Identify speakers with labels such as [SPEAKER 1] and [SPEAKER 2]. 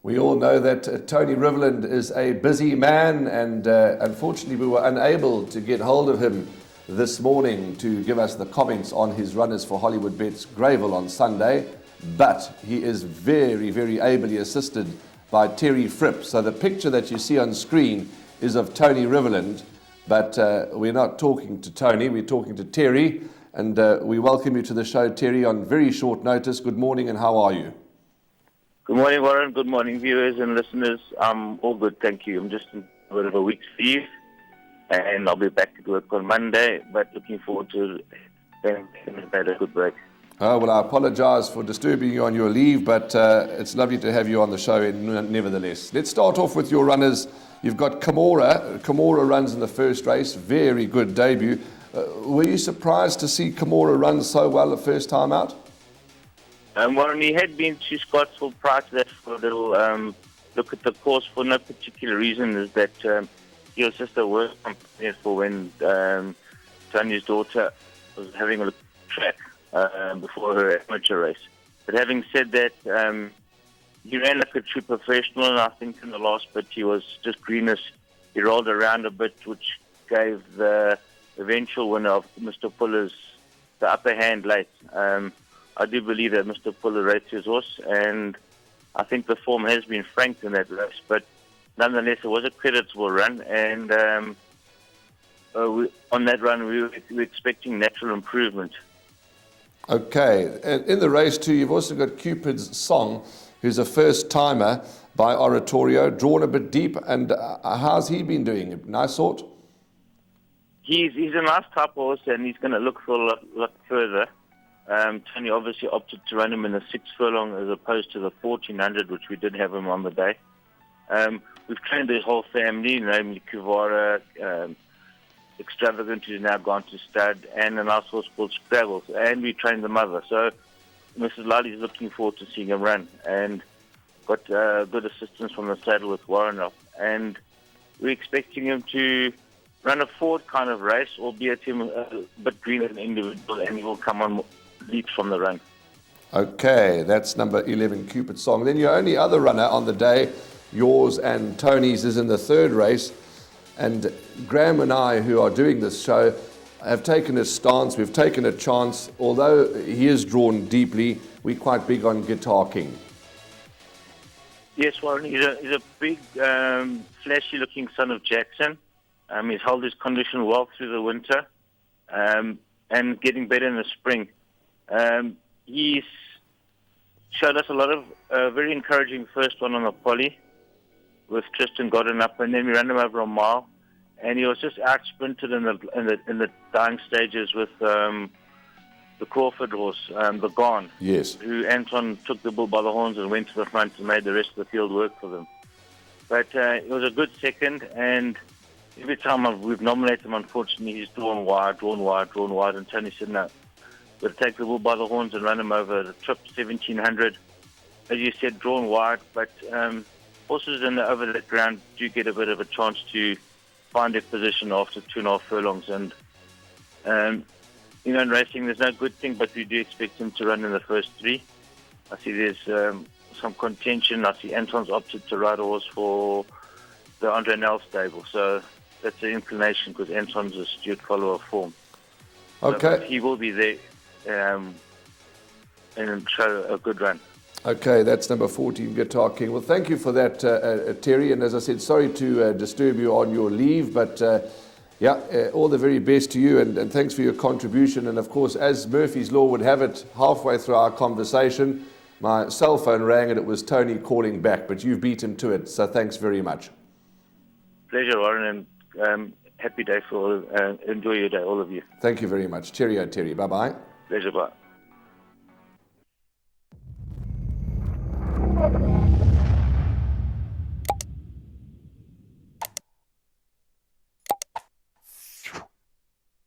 [SPEAKER 1] We all know that Tony Rivalland is a busy man, and unfortunately we were unable to get hold of him this morning to give us the comments on his runners for Hollywood Bets Gravel on Sunday, but he is very, very ably assisted by Terry Fripp. So the picture that you see on screen is of Tony Rivalland, but we're not talking to Tony, we're talking to Terry, and we welcome you to the show, Terry, on very short notice. Good morning, and how are you?
[SPEAKER 2] Good morning, Warren. Good morning, viewers and listeners. I'm all good, thank you. I'm just in a bit of a week's leave, and I'll be back to work on Monday, but looking forward to having a good break.
[SPEAKER 1] Oh, well, I apologize for disturbing you on your leave, but it's lovely to have you on the show nevertheless. Let's start off with your runners. You've got Kamora. Kamora runs in the first race. Very good debut. Were you surprised to see Kamora run so well the first time out?
[SPEAKER 2] Warren, he had been to Scottsville prior to that for a little look at the course for no particular reason. Is that he was just a work company for when Tony's daughter was having a look at the track before her amateur race. But having said that, he ran like a true professional, and I think in the last bit he was just greenish. He rolled around a bit, which gave the eventual winner of Mr. Fuller's the upper hand late. I do believe that Mr. Fuller rates his horse, and I think the form has been franked in that race. But nonetheless, it was a creditable run, and on that run, we were expecting natural improvement.
[SPEAKER 1] Okay, and in the race too, you've also got Cupid's Song, who's a first-timer by Oratorio, drawn a bit deep, and how's he been doing? Nice sort?
[SPEAKER 2] He's a nice type of horse, and he's going to look for a lot further. Tony obviously opted to run him in the 6 furlong as opposed to the 1400, which we did have him on the day. We've trained his whole family, namely Kuvara, Extravagant, who's now gone to stud, and a nice horse called Scrabble, and we trained the mother. So Mrs. Lally is looking forward to seeing him run, and got good assistance from the saddle with Warren up, and we're expecting him to run a forward kind of race, albeit him a bit green as an individual, and he will come on leaps from the run.
[SPEAKER 1] Okay, that's number 11, Cupid Song. Then your only other runner on the day, yours and Tony's, is in the third race. And Graham and I, who are doing this show, have taken a stance, we've taken a chance. Although he is drawn deeply, we're quite big on Guitar King.
[SPEAKER 2] Yes, Warren, he's a big, flashy-looking son of Jackson. He's held his condition well through the winter, and getting better in the spring. He's showed us a lot of very encouraging first one on the poly with Tristan Godden up, and then we ran him over a mile, and he was just out sprinted in the dying stages with the Crawford horse, the Gone.
[SPEAKER 1] Yes.
[SPEAKER 2] Who Anton took the bull by the horns and went to the front and made the rest of the field work for them. But it was a good second, and every time we've nominated him, unfortunately, he's drawn wide, and Tony said no. But take the bull by the horns and run him over the trip 1700. As you said, drawn wide, but horses over that ground do get a bit of a chance to find their position after 2.5 furlongs. And in racing, there's no good thing, but we do expect him to run in the first 3. I see there's some contention. I see Anton's opted to ride a horse for the Andre Nel stable, so that's an inclination because Anton's a astute follower of form.
[SPEAKER 1] Okay.
[SPEAKER 2] So he will be there and show a good run.
[SPEAKER 1] Okay, that's number 14, Guitar King. Well, thank you for that, Terry. And as I said, sorry to disturb you on your leave, but all the very best to you, and thanks for your contribution. And of course, as Murphy's Law would have it, halfway through our conversation, my cell phone rang and it was Tony calling back, but you've beat him to it, so thanks very much.
[SPEAKER 2] Pleasure, Warren, and happy day for enjoy your day, all of you.
[SPEAKER 1] Thank you very much. Cheerio, Terry. Bye-bye.
[SPEAKER 2] Pleasure, bye.